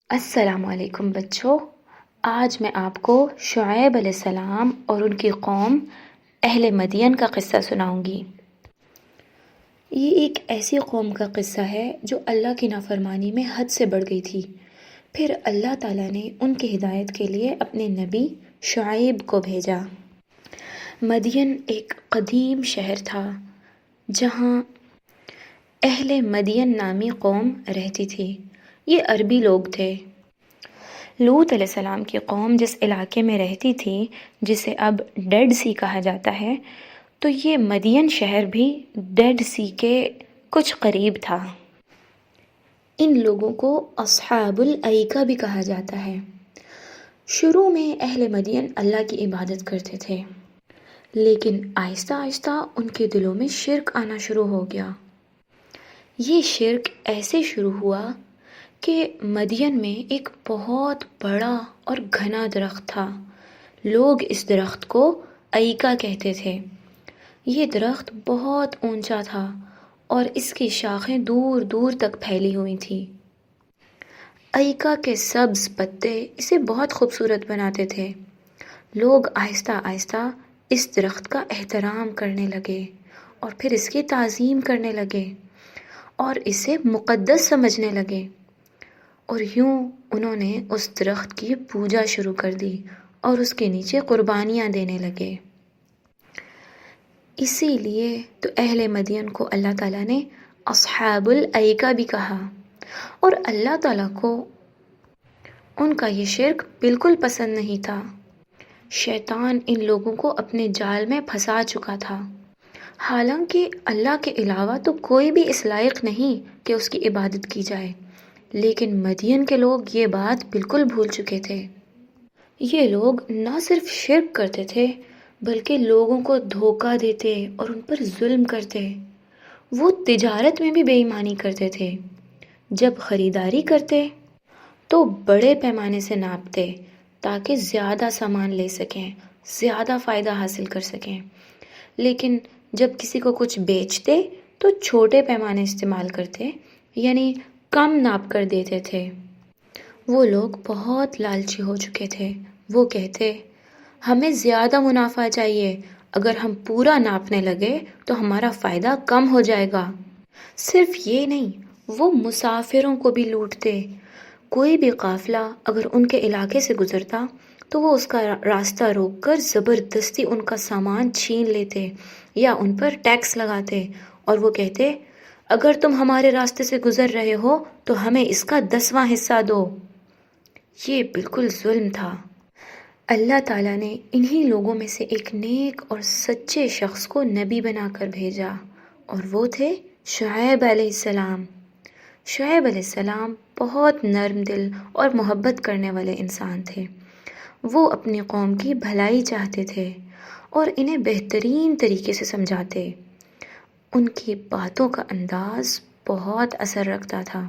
السلام علیکم بچوں، آج میں آپ کو شعیب علیہ السلام اور ان کی قوم اہل مدین کا قصہ سناؤں گی۔ یہ ایک ایسی قوم کا قصہ ہے جو اللہ کی نافرمانی میں حد سے بڑھ گئی تھی۔ پھر اللہ تعالیٰ نے ان کی ہدایت کے لیے اپنے نبی شعیب کو بھیجا۔ مدین ایک قدیم شہر تھا جہاں اہل مدین نامی قوم رہتی تھی۔ یہ عربی لوگ تھے۔ لوط علیہ السلام کی قوم جس علاقے میں رہتی تھی، جسے اب ڈیڈ سی کہا جاتا ہے، تو یہ مدین شہر بھی ڈیڈ سی کے کچھ قریب تھا۔ ان لوگوں کو اصحاب الایکہ بھی کہا جاتا ہے۔ شروع میں اہل مدین اللہ کی عبادت کرتے تھے، لیکن آہستہ آہستہ ان کے دلوں میں شرک آنا شروع ہو گیا۔ یہ شرک ایسے شروع ہوا کہ مدین میں ایک بہت بڑا اور گھنا درخت تھا۔ لوگ اس درخت کو ایکا کہتے تھے۔ یہ درخت بہت اونچا تھا اور اس کی شاخیں دور دور تک پھیلی ہوئی تھیں۔ ایکا کے سبز پتے اسے بہت خوبصورت بناتے تھے۔ لوگ آہستہ آہستہ اس درخت کا احترام کرنے لگے اور پھر اس کی تعظیم کرنے لگے اور اسے مقدس سمجھنے لگے، اور یوں انہوں نے اس درخت کی پوجا شروع کر دی اور اس کے نیچے قربانیاں دینے لگے۔ اسی لیے تو اہل مدین کو اللہ تعالیٰ نے اصحاب الایکہ بھی کہا، اور اللہ تعالیٰ کو ان کا یہ شرک بالکل پسند نہیں تھا۔ شیطان ان لوگوں کو اپنے جال میں پھنسا چکا تھا۔ حالانکہ اللہ کے علاوہ تو کوئی بھی اس لائق نہیں کہ اس کی عبادت کی جائے، لیکن مدین کے لوگ یہ بات بالکل بھول چکے تھے۔ یہ لوگ نہ صرف شرک کرتے تھے بلکہ لوگوں کو دھوکہ دیتے اور ان پر ظلم کرتے۔ وہ تجارت میں بھی بے ایمانی کرتے تھے۔ جب خریداری کرتے تو بڑے پیمانے سے ناپتے تاکہ زیادہ سامان لے سکیں، زیادہ فائدہ حاصل کر سکیں، لیکن جب کسی کو کچھ بیچتے تو چھوٹے پیمانے استعمال کرتے، یعنی کم ناپ کر دیتے تھے۔ وہ لوگ بہت لالچی ہو چکے تھے۔ وہ کہتے، ہمیں زیادہ منافع چاہیے، اگر ہم پورا ناپنے لگے تو ہمارا فائدہ کم ہو جائے گا۔ صرف یہ نہیں، وہ مسافروں کو بھی لوٹتے۔ کوئی بھی قافلہ اگر ان کے علاقے سے گزرتا تو وہ اس کا راستہ روک کر زبردستی ان کا سامان چھین لیتے یا ان پر ٹیکس لگاتے، اور وہ کہتے، اگر تم ہمارے راستے سے گزر رہے ہو تو ہمیں اس کا 10واں حصہ دو۔ یہ بالکل ظلم تھا۔ اللہ تعالیٰ نے انہی لوگوں میں سے ایک نیک اور سچے شخص کو نبی بنا کر بھیجا، اور وہ تھے شعیب علیہ السلام۔ شعیب علیہ السلام بہت نرم دل اور محبت کرنے والے انسان تھے۔ وہ اپنی قوم کی بھلائی چاہتے تھے اور انہیں بہترین طریقے سے سمجھاتے۔ ان کی باتوں کا انداز بہت اثر رکھتا تھا،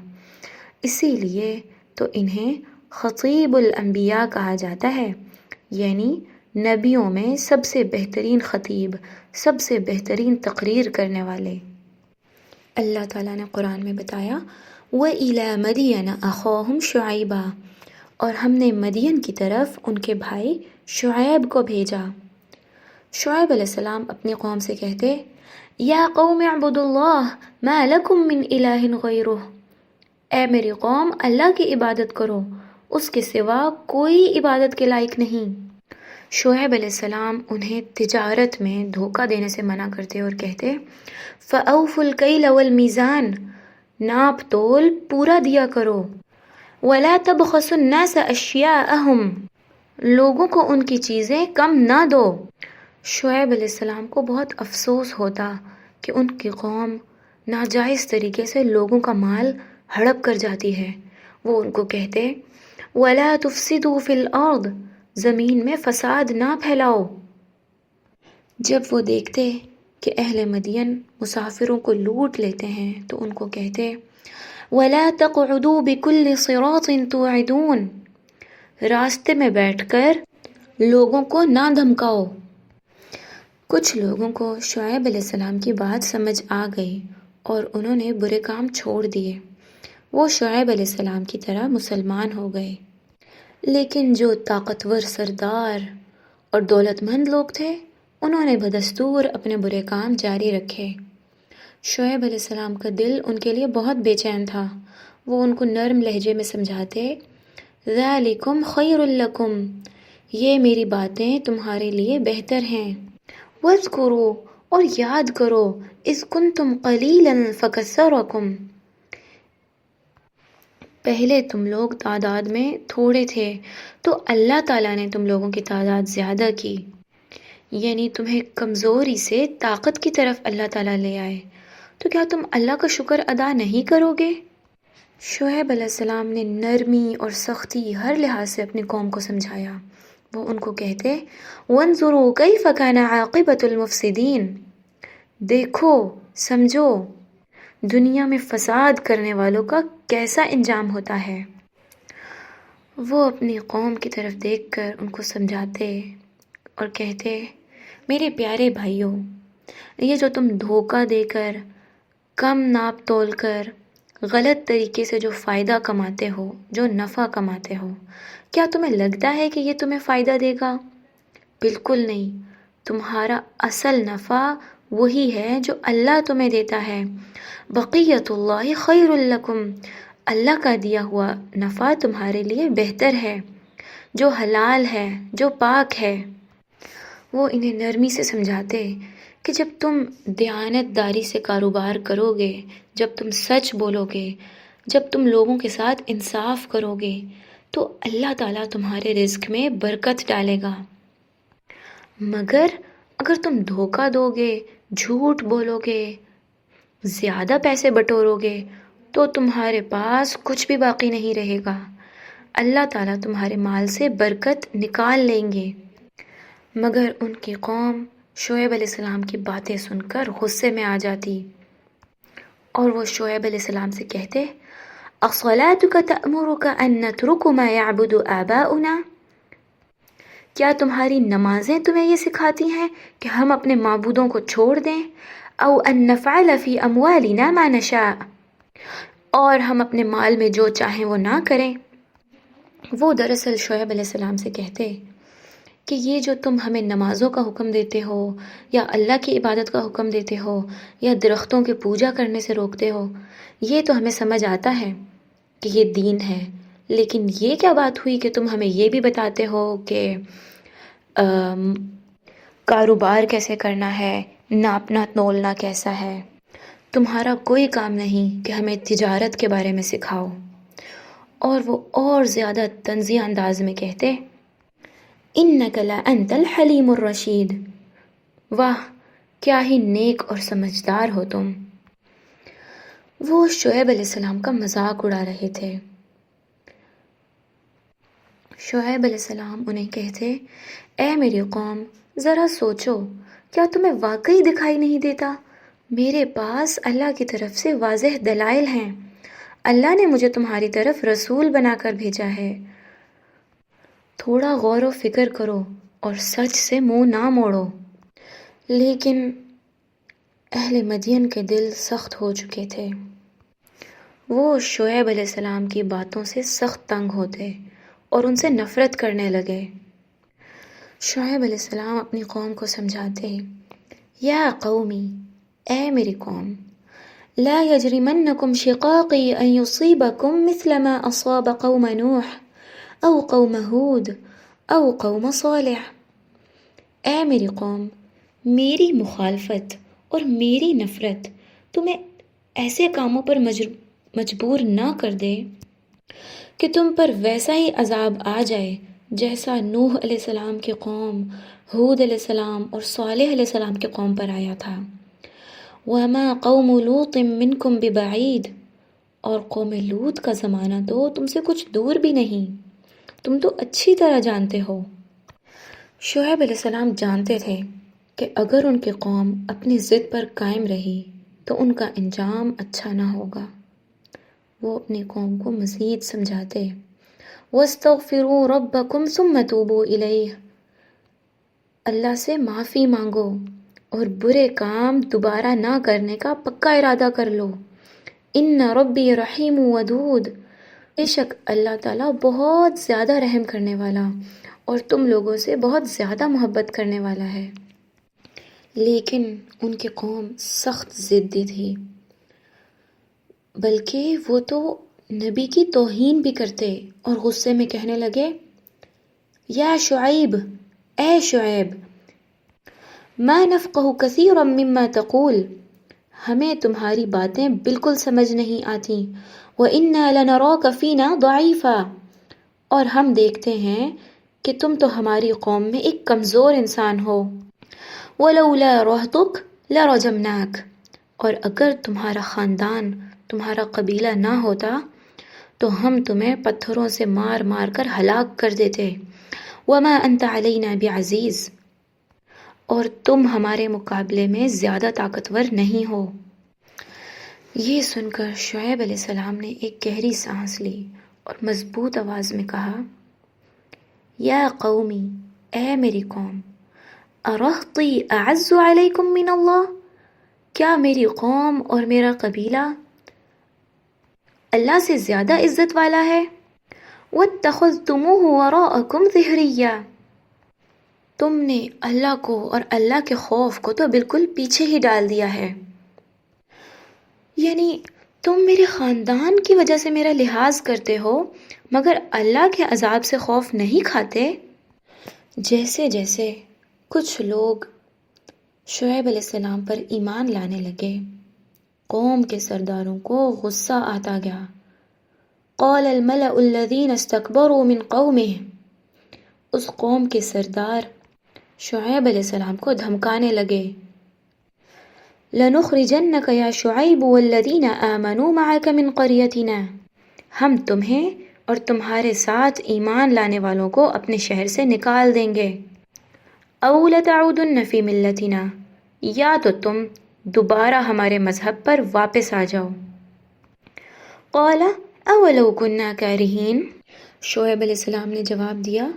اسی لیے تو انہیں خطیب الانبیاء کہا جاتا ہے، یعنی نبیوں میں سب سے بہترین خطیب، سب سے بہترین تقریر کرنے والے۔ اللہ تعالیٰ نے قرآن میں بتایا، وَإِلَى مَدْيَنَ أَخَاهُمْ شُعَيْبًا، اور ہم نے مدین کی طرف ان کے بھائی شعیب کو بھیجا۔ شعیب علیہ السلام اپنی قوم سے کہتے، یا قوم اعبدوا اللہ ما لکم من الہ غیرہ، اے میری قوم اللہ کی عبادت کرو، اس کے سوا کوئی عبادت کے لائق نہیں۔ شعیب علیہ السلام انہیں تجارت میں دھوکہ دینے سے منع کرتے اور کہتے، فَأَوْفُوا الْكَيْلَ وَالْمِيزَانَ، ناپ تول پورا دیا کرو، وَلَا تَبْخَسُوا النَّاسَ أَشْيَاءَهُمْ، لوگوں کو ان کی چیزیں کم نہ دو۔ شعیب علیہ السلام کو بہت افسوس ہوتا کہ ان کی قوم ناجائز طریقے سے لوگوں کا مال ہڑپ کر جاتی ہے۔ وہ ان کو کہتے، وَلَا تُفْسِدُوا فِي الْأَرْضِ، زمین میں فساد نہ پھیلاؤ۔ جب وہ دیکھتے کہ اہل مدین مسافروں کو لوٹ لیتے ہیں تو ان کو کہتے، وَلَا تَقْعُدُوا بِكُلِّ صِرَاطٍ تُوعِدُونَ، راستے میں بیٹھ کر لوگوں کو نہ دھمکاؤ۔ کچھ لوگوں کو شعیب علیہ السلام کی بات سمجھ آ گئی اور انہوں نے برے کام چھوڑ دیے۔ وہ شعیب علیہ السلام کی طرح مسلمان ہو گئے، لیکن جو طاقتور سردار اور دولت مند لوگ تھے انہوں نے بدستور اپنے برے کام جاری رکھے۔ شعیب علیہ السلام کا دل ان کے لیے بہت بے چین تھا۔ وہ ان کو نرم لہجے میں سمجھاتے، ذالکم خیر لکم، یہ میری باتیں تمہارے لیے بہتر ہیں، وَاذْكُرُوا، اور یاد کرو، اذ کنتم قلیلا فکثرکم، پہلے تم لوگ تعداد میں تھوڑے تھے تو اللہ تعالیٰ نے تم لوگوں کی تعداد زیادہ کی، یعنی تمہیں کمزوری سے طاقت کی طرف اللہ تعالیٰ لے آئے، تو کیا تم اللہ کا شکر ادا نہیں کرو گے؟ شعیب علیہ السلام نے نرمی اور سختی ہر لحاظ سے اپنی قوم کو سمجھایا۔ وہ ان کو کہتے، وَانظُرُوا كَيْفَ كَانَ عَاقِبَةُ الْمُفْسِدِينَ، دیکھو، سمجھو، دنیا میں فساد کرنے والوں کا کیسا انجام ہوتا ہے۔ وہ اپنی قوم کی طرف دیکھ کر ان کو سمجھاتے اور کہتے، میرے پیارے بھائیوں، یہ جو تم دھوکہ دے کر، کم ناپ تول کر، غلط طریقے سے جو فائدہ کماتے ہو، جو نفع کماتے ہو، کیا تمہیں لگتا ہے کہ یہ تمہیں فائدہ دے گا؟ بالکل نہیں، تمہارا اصل نفع وہی ہے جو اللہ تمہیں دیتا ہے۔ بقیت اللہ خیر لکم، اللہ کا دیا ہوا نفع تمہارے لیے بہتر ہے، جو حلال ہے، جو پاک ہے۔ وہ انہیں نرمی سے سمجھاتے کہ جب تم دیانت داری سے کاروبار کرو گے، جب تم سچ بولو گے، جب تم لوگوں کے ساتھ انصاف کرو گے، تو اللہ تعالیٰ تمہارے رزق میں برکت ڈالے گا۔ مگر اگر تم دھوکہ دو گے، جھوٹ بولو گے، زیادہ پیسے بٹورو گے، تو تمہارے پاس کچھ بھی باقی نہیں رہے گا، اللہ تعالیٰ تمہارے مال سے برکت نکال لیں گے۔ مگر ان کی قوم شعیب علیہ السلام کی باتیں سن کر غصے میں آ جاتی اور وہ شعیب علیہ السلام سے کہتے، اَصَلَاتُكَ تَأْمُرُكَ أَن نَّتْرُكُ مَا يَعْبُدُ آبَاؤُنَا، کیا تمہاری نمازیں تمہیں یہ سکھاتی ہیں کہ ہم اپنے معبودوں کو چھوڑ دیں؟ او ان نفعل فی اموالنا ما نشاء، اور ہم اپنے مال میں جو چاہیں وہ نہ کریں۔ وہ دراصل شعیب علیہ السلام سے کہتے کہ یہ جو تم ہمیں نمازوں کا حکم دیتے ہو، یا اللہ کی عبادت کا حکم دیتے ہو، یا درختوں کی پوجا کرنے سے روکتے ہو، یہ تو ہمیں سمجھ آتا ہے کہ یہ دین ہے، لیکن یہ کیا بات ہوئی کہ تم ہمیں یہ بھی بتاتے ہو کہ کاروبار کیسے کرنا ہے، ناپنا تولنا کیسا ہے؟ تمہارا کوئی کام نہیں کہ ہمیں تجارت کے بارے میں سکھاؤ۔ اور وہ اور زیادہ طنزیہ انداز میں کہتے، اِنَّكَ لَأَنْتَ الْحَلِيمُ الرَّشِيدُ، واہ کیا ہی نیک اور سمجھدار ہو تم۔ وہ شعیب علیہ السلام کا مذاق اڑا رہے تھے۔ شعیب علیہ السلام انہیں کہتے، اے میری قوم، ذرا سوچو، کیا تمہیں واقعی دکھائی نہیں دیتا؟ میرے پاس اللہ کی طرف سے واضح دلائل ہیں، اللہ نے مجھے تمہاری طرف رسول بنا کر بھیجا ہے۔ تھوڑا غور و فکر کرو اور سچ سے منہ نہ موڑو۔ لیکن اہل مدین کے دل سخت ہو چکے تھے۔ وہ شعیب علیہ السلام کی باتوں سے سخت تنگ ہوتے اور ان سے نفرت کرنے لگے۔ شعیب علیہ السلام اپنی قوم کو سمجھاتے، یا قومی، اے میری قوم، لا یجرمنکم شقاقی ان یصیبکم مثل ما اصاب قوم نوح او قوم ہود او قوم صالح۔ اے میری قوم، میری مخالفت اور میری نفرت تمہیں ایسے کاموں پر مجبور نہ کر دے کہ تم پر ویسا ہی عذاب آ جائے جیسا نوح علیہ السلام کی قوم، ہود علیہ السلام اور صالح علیہ السلام کی قوم پر آیا تھا۔ وَمَا قَوْمُ لُوطٍ مِّنْكُمْ بِبَعِيدٍ، اور قوم لوط کا زمانہ تو تم سے کچھ دور بھی نہیں، تم تو اچھی طرح جانتے ہو۔ شعیب علیہ السلام جانتے تھے کہ اگر ان کی قوم اپنی ضد پر قائم رہی تو ان کا انجام اچھا نہ ہوگا۔ وہ اپنی قوم کو مزید سمجھاتے، وَاسْتَغْفِرُوا رَبَّكُمْ ثُمَّ تُوبُوا إِلَيْهِ، اللہ سے معافی مانگو اور برے کام دوبارہ نہ کرنے کا پکا ارادہ کر لو، ان ربی رحیم ودود، بے شک اللہ تعالیٰ بہت زیادہ رحم کرنے والا اور تم لوگوں سے بہت زیادہ محبت کرنے والا ہے۔ لیکن ان کی قوم سخت ضدی تھی، بلکہ وہ تو نبی کی توہین بھی کرتے اور غصے میں کہنے لگے، یا شعیب، اے شعیب، ما نفقہ کثیرا مما تقول، ہمیں تمہاری باتیں بالکل سمجھ نہیں آتی، وَإِنَّا لَنَرَاكَ فِينَا ضَعِيفًا، اور ہم دیکھتے ہیں کہ تم تو ہماری قوم میں ایک کمزور انسان ہو، وَلَوْلَا رَهْطُكَ لَرَجَمْنَاكَ، اور اگر تمہارا خاندان، تمہارا قبیلہ نہ ہوتا تو ہم تمہیں پتھروں سے مار مار کر ہلاک کر دیتے، وَمَا أَنْتَ عَلَيْنَا بِعَزِيزٍ، اور تم ہمارے مقابلے میں زیادہ طاقتور نہیں ہو۔ یہ سن کر شعیب علیہ السلام نے ایک گہری سانس لی اور مضبوط آواز میں کہا، یا قومی، اے میری قوم، ارہطی اعز علیکم من اللہ، کیا میری قوم اور میرا قبیلہ اللہ سے زیادہ عزت والا ہے؟ واتخذتموہ وراءکم ظہریہ، تم نے اللہ کو اور اللہ کے خوف کو تو بالکل پیچھے ہی ڈال دیا ہے، یعنی تم میرے خاندان کی وجہ سے میرا لحاظ کرتے ہو مگر اللہ کے عذاب سے خوف نہیں کھاتے۔ جیسے جیسے کچھ لوگ شعیب علیہ السلام پر ایمان لانے لگے، قوم کے سرداروں کو غصہ آتا گیا۔ قال الملأ الذین استکبروا من قومہ، اس قوم کے سردار شعیب علیہ السلام کو دھمکانے لگے، لَنُخْرِجَنَّكَ يَا شُعَيْبُ وَالَّذِينَ آمَنُوا مَعَكَ مِنْ قَرْيَتِنَا، ہم تمہیں اور تمہارے ساتھ ایمان لانے والوں کو اپنے شہر سے نکال دیں گے، أَوْ لَتَعُودُنَّ فِي مِلَّتِنَا، یا تو تم دوبارہ ہمارے مذہب پر واپس آ جاؤ۔ قَالَ أَوَلَوْ كُنَّا كَارِهِينَ، شعیب علیہ السلام نے جواب دیا،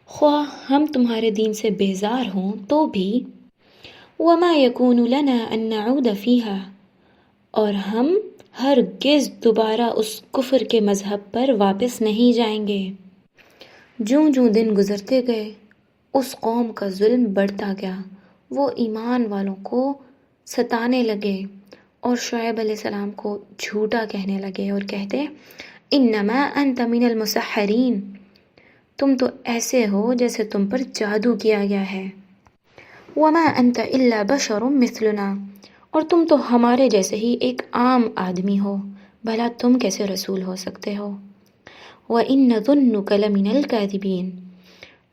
خواہ ہم تمہارے دین سے بیزار ہوں تو بھی، وَمَا يَكُونُ لَنَا أَن نَّعُودَ فِيهَا، اور ہم ہرگز دوبارہ اس کفر کے مذہب پر واپس نہیں جائیں گے۔ جوں جوں دن گزرتے گئے اس قوم کا ظلم بڑھتا گیا، وہ ایمان والوں کو ستانے لگے اور شعیب علیہ السلام کو جھوٹا کہنے لگے اور کہتے، انما انت من المسحرین، تم تو ایسے ہو جیسے تم پر جادو کیا گیا ہے، وما انت الا بشر مثلنا، اور تم تو ہمارے جیسے ہی ایک عام آدمی ہو، بھلا تم کیسے رسول ہو سکتے ہو، وَإِنَّ ظُنُّكَ لَمِنَ الْكَاذِبِينَ،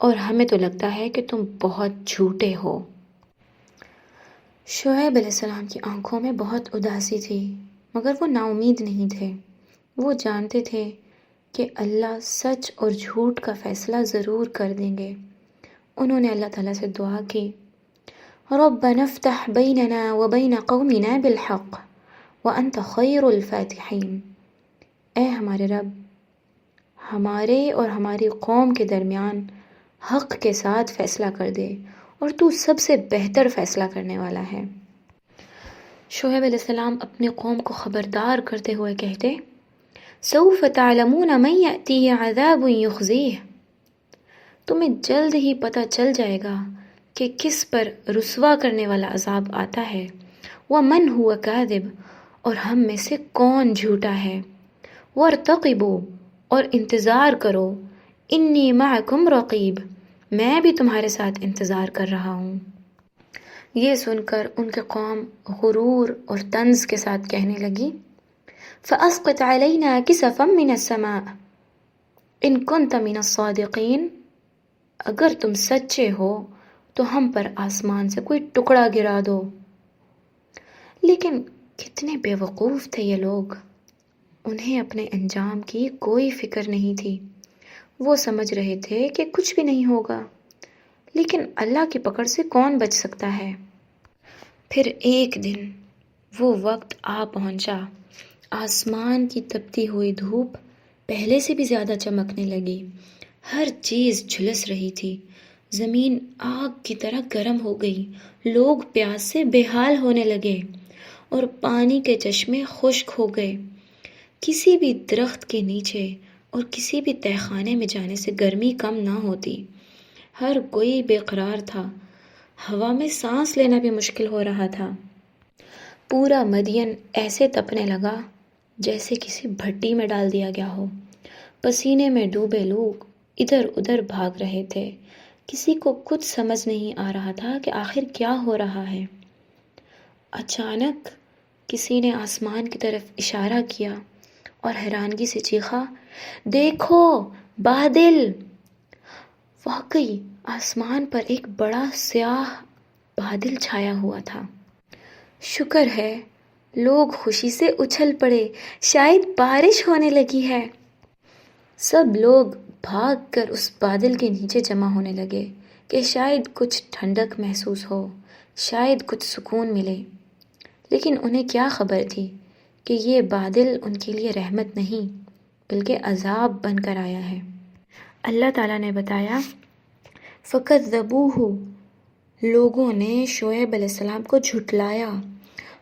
اور ہمیں تو لگتا ہے کہ تم بہت جھوٹے ہو۔ شعیب علیہ السلام کی آنکھوں میں بہت اداسی تھی مگر وہ نا امید نہیں تھے، وہ جانتے تھے کہ اللہ سچ اور جھوٹ کا فیصلہ ضرور کر دیں گے۔ انہوں نے اللہ تعالیٰ سے دعا کی، رَبَّنَا افتح بیننا وبین قومنا بالحق وانت خیر الفاتحین، اے ہمارے رب، ہمارے اور ہماری قوم کے درمیان حق کے ساتھ فیصلہ کر دے اور تو سب سے بہتر فیصلہ کرنے والا ہے۔ شعیب علیہ السلام اپنی قوم کو خبردار کرتے ہوئے کہتے، سوف تعلمون من یأتیہ عذاب یخزیہ، تمہیں جلد ہی پتہ چل جائے گا کہ کس پر رسوا کرنے والا عذاب آتا ہے، ومن هو کاذب، اور ہم میں سے کون جھوٹا ہے، وارتقبوا، اور انتظار کرو، انی معکم رقیب، میں بھی تمہارے ساتھ انتظار کر رہا ہوں۔ یہ سن کر ان کے قوم غرور اور طنز کے ساتھ کہنے لگی، فَأَسْقِطْ عَلَيْنَا كِسَفًا مِّنَ السَّمَاءِ إِن كُنتَ مِنَ الصَّادِقِينَ، اگر تم سچے ہو تو ہم پر آسمان سے کوئی ٹکڑا گرا دو۔ لیکن کتنے بے وقوف تھے یہ لوگ، انہیں اپنے انجام کی کوئی فکر نہیں تھی، وہ سمجھ رہے تھے کہ کچھ بھی نہیں ہوگا، لیکن اللہ کی پکڑ سے کون بچ سکتا ہے۔ پھر ایک دن وہ وقت آ پہنچا، آسمان کی تپتی ہوئی دھوپ پہلے سے بھی زیادہ چمکنے لگی، ہر چیز جھلس رہی تھی، زمین آگ کی طرح گرم ہو گئی، لوگ پیاس سے بے حال ہونے لگے، اور پانی کے چشمے خشک ہو گئے۔ کسی بھی درخت کے نیچے اور کسی بھی تہہ خانے میں جانے سے گرمی کم نہ ہوتی۔ ہر کوئی بے قرار تھا، ہوا میں سانس لینا بھی مشکل ہو رہا تھا۔ پورا مدین ایسے تپنے لگا جیسے کسی بھٹی میں ڈال دیا گیا ہو۔ پسینے میں ڈوبے لوگ ادھر ادھر بھاگ رہے تھے۔ کسی کو کچھ سمجھ نہیں آ رہا تھا کہ آخر کیا ہو رہا ہے۔ اچانک کسی نے آسمان کی طرف اشارہ کیا اور حیرانگی سے چیخا، دیکھو بادل! واقعی آسمان پر ایک بڑا سیاہ بادل چھایا ہوا تھا۔ شکر ہے، لوگ خوشی سے اچھل پڑے، شاید بارش ہونے لگی ہے۔ سب لوگ بھاگ کر اس بادل کے نیچے جمع ہونے لگے کہ شاید کچھ ٹھنڈک محسوس ہو، شاید کچھ سکون ملے۔ لیکن انہیں کیا خبر تھی کہ یہ بادل ان کے لیے رحمت نہیں بلکہ عذاب بن کر آیا ہے۔ اللہ تعالیٰ نے بتایا، فَكَذَّبُوهُ، لوگوں نے شعیب علیہ السلام کو جھٹلایا،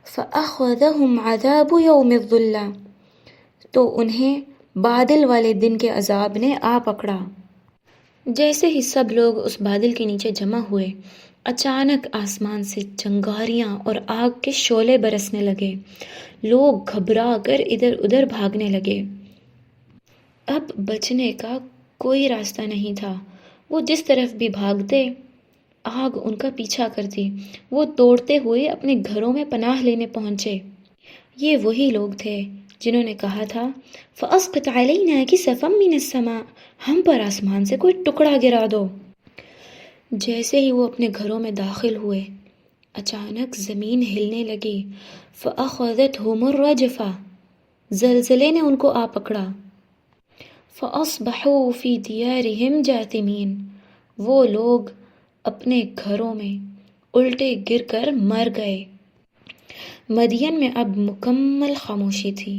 فَأَخَذَهُمْ عَذَابُ يَوْمِ الظُّلَّةِ، تو انہیں بادل والے دن کے عذاب نے آ پکڑا۔ جیسے ہی سب لوگ اس بادل کے نیچے جمع ہوئے، اچانک آسمان سے چنگاریاں اور آگ کے شعلے برسنے لگے۔ لوگ گھبرا کر ادھر ادھر بھاگنے لگے۔ اب بچنے کا کوئی راستہ نہیں تھا۔ وہ جس طرف بھی بھاگتے، آگ ان کا پیچھا کرتی۔ وہ دوڑتے ہوئے اپنے گھروں میں پناہ لینے پہنچے۔ یہ وہی لوگ تھے جنہوں نے کہا تھا، فَأَسْقِطْ عَلَيْنَا كِسَفًا مِّنَ السَّمَاءِ، ہم پر آسمان سے کوئی ٹکڑا گرا دو۔ جیسے ہی وہ اپنے گھروں میں داخل ہوئے، اچانک زمین ہلنے لگی۔ فَأَخَذَتْهُمُ الرَّجْفَةُ، زلزلے نے ان کو آ پکڑا۔ فَأَصْبَحُوا فِي دِيَارِهِمْ جَاثِمِينَ، وہ لوگ اپنے گھروں میں الٹے گر کر مر گئے۔ مدین میں اب مکمل خاموشی تھی،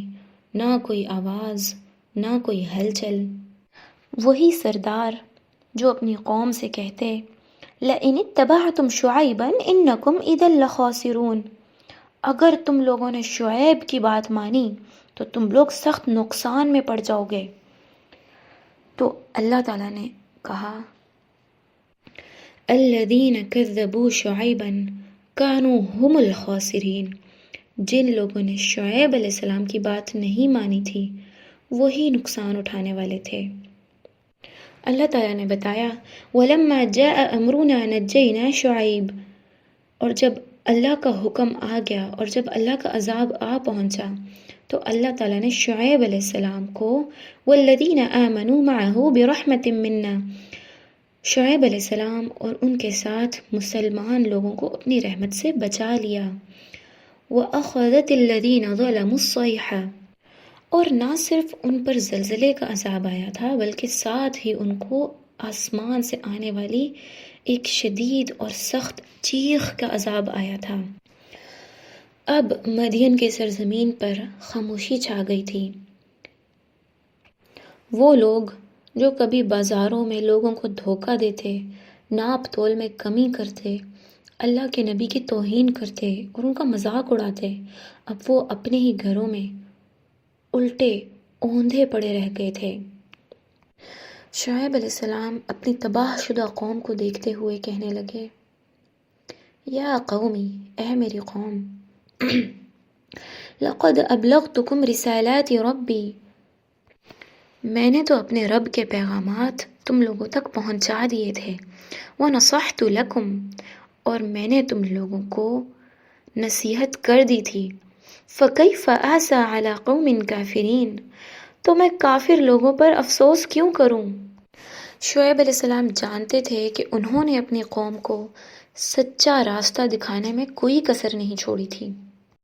نہ کوئی آواز، نہ کوئی ہلچل۔ وہی سردار جو اپنی قوم سے کہتے، لَئِنِ اتَّبَعْتُمْ شُعَيْبًا إِنَّكُمْ إِذًا لَخَاسِرُونَ، اگر تم لوگوں نے شعیب کی بات مانی تو تم لوگ سخت نقصان میں پڑ جاؤ گے۔ تو اللہ تعالیٰ نے کہا، الَّذِينَ كَذَّبُوا شُعَيْبًا كَانُوا هُمُ الْخَاسِرِينَ، جن لوگوں نے شعیب علیہ السلام کی بات نہیں مانی تھی وہی نقصان اٹھانے والے تھے۔ اللہ تعالیٰ نے بتایا، وَلَمَّا جَاءَ أَمْرُنَا نَجَّيْنَا شُعَيْبَ، اور جب اللہ کا حکم آ گیا اور جب اللہ کا عذاب آ پہنچا تو اللہ تعالیٰ نے شعیب علیہ السلام کو وَالَّذِينَ آمَنُوا مَعَهُ بِرَحْمَةٍ مِّنَّا، شعیب علیہ السلام اور ان کے ساتھ مسلمان لوگوں کو اپنی رحمت سے بچا لیا۔ وَأَخَذَتِ الَّذِينَ ظَلَمُوا الصَّيْحَةُ، اور نہ صرف ان پر زلزلے کا عذاب آیا تھا بلکہ ساتھ ہی ان کو آسمان سے آنے والی ایک شدید اور سخت چیخ کا عذاب آیا تھا۔ اب مدین کی سرزمین پر خاموشی چھا گئی تھی۔ وہ لوگ جو کبھی بازاروں میں لوگوں کو دھوکہ دیتے، ناپ تول میں کمی کرتے، اللہ کے نبی کی توہین کرتے اور ان کا مذاق اڑاتے، اب وہ اپنے ہی گھروں میں الٹے اوندھے پڑے رہ گئے تھے۔ شعیب علیہ السلام اپنی تباہ شدہ قوم کو دیکھتے ہوئے کہنے لگے، یا قومی، اے میری قوم، لقد ابلغتکم رسالات ربی، میں نے تو اپنے رب کے پیغامات تم لوگوں تک پہنچا دیے تھے، ونصحت لکم، اور میں نے تم لوگوں کو نصیحت کر دی تھی، فکیف آسیٰ علی قوم کافرین، تو میں کافر لوگوں پر افسوس کیوں کروں۔ شعیب علیہ السلام جانتے تھے کہ انہوں نے اپنی قوم کو سچا راستہ دکھانے میں کوئی کسر نہیں چھوڑی تھی۔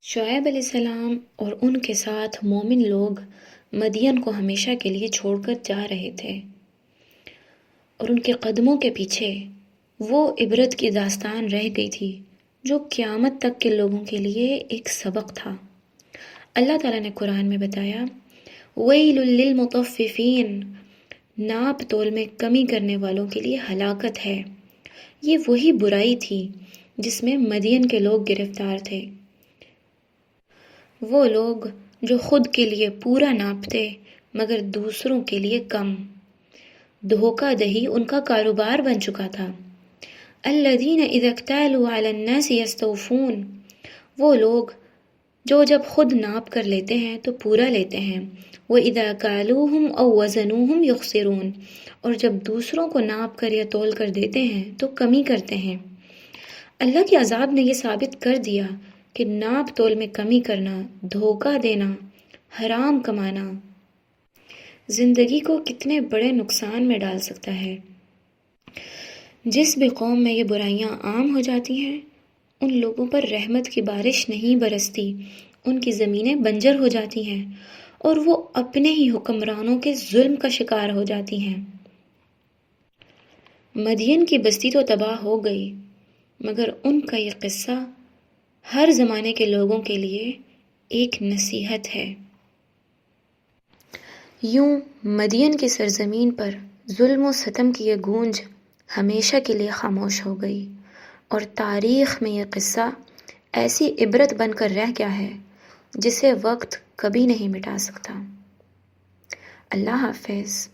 شعیب علیہ السلام اور ان کے ساتھ مومن لوگ مدین کو ہمیشہ کے لیے چھوڑ کر جا رہے تھے، اور ان کے قدموں کے پیچھے وہ عبرت کی داستان رہ گئی تھی جو قیامت تک کے لوگوں کے لیے ایک سبق تھا۔ اللہ تعالیٰ نے قرآن میں بتایا، وَيْلٌ لِّلْمُطَفِّفِينَ، ناپ تول میں کمی کرنے والوں کے لیے ہلاکت ہے۔ یہ وہی برائی تھی جس میں مدین کے لوگ گرفتار تھے۔ وہ لوگ جو خود کے لیے پورا ناپتے مگر دوسروں کے لیے کم، دھوکہ دہی ان کا کاروبار بن چکا تھا۔ الذین اذا اکتالوا علی الناس یستوفون، وہ لوگ جو جب خود ناپ کر لیتے ہیں تو پورا لیتے ہیں، وَإِذَا كَالُوهُمْ أَوْ وَزَنُوهُمْ يُخْسِرُونَ، اور جب دوسروں کو ناپ کر یا تول کر دیتے ہیں تو کمی کرتے ہیں۔ اللہ کے عذاب نے یہ ثابت کر دیا کہ ناپ تول میں کمی کرنا، دھوکہ دینا، حرام کمانا زندگی کو کتنے بڑے نقصان میں ڈال سکتا ہے۔ جس بھی قوم میں یہ برائیاں عام ہو جاتی ہیں، ان لوگوں پر رحمت کی بارش نہیں برستی، ان کی زمینیں بنجر ہو جاتی ہیں اور وہ اپنے ہی حکمرانوں کے ظلم کا شکار ہو جاتی ہیں۔ مدین کی بستی تو تباہ ہو گئی، مگر ان کا یہ قصہ ہر زمانے کے لوگوں کے لیے ایک نصیحت ہے۔ یوں مدین کی سرزمین پر ظلم و ستم کی یہ گونج ہمیشہ کے لیے خاموش ہو گئی، اور تاریخ میں یہ قصہ ایسی عبرت بن کر رہ گیا ہے جسے وقت کبھی نہیں مٹا سکتا۔ اللہ حافظ۔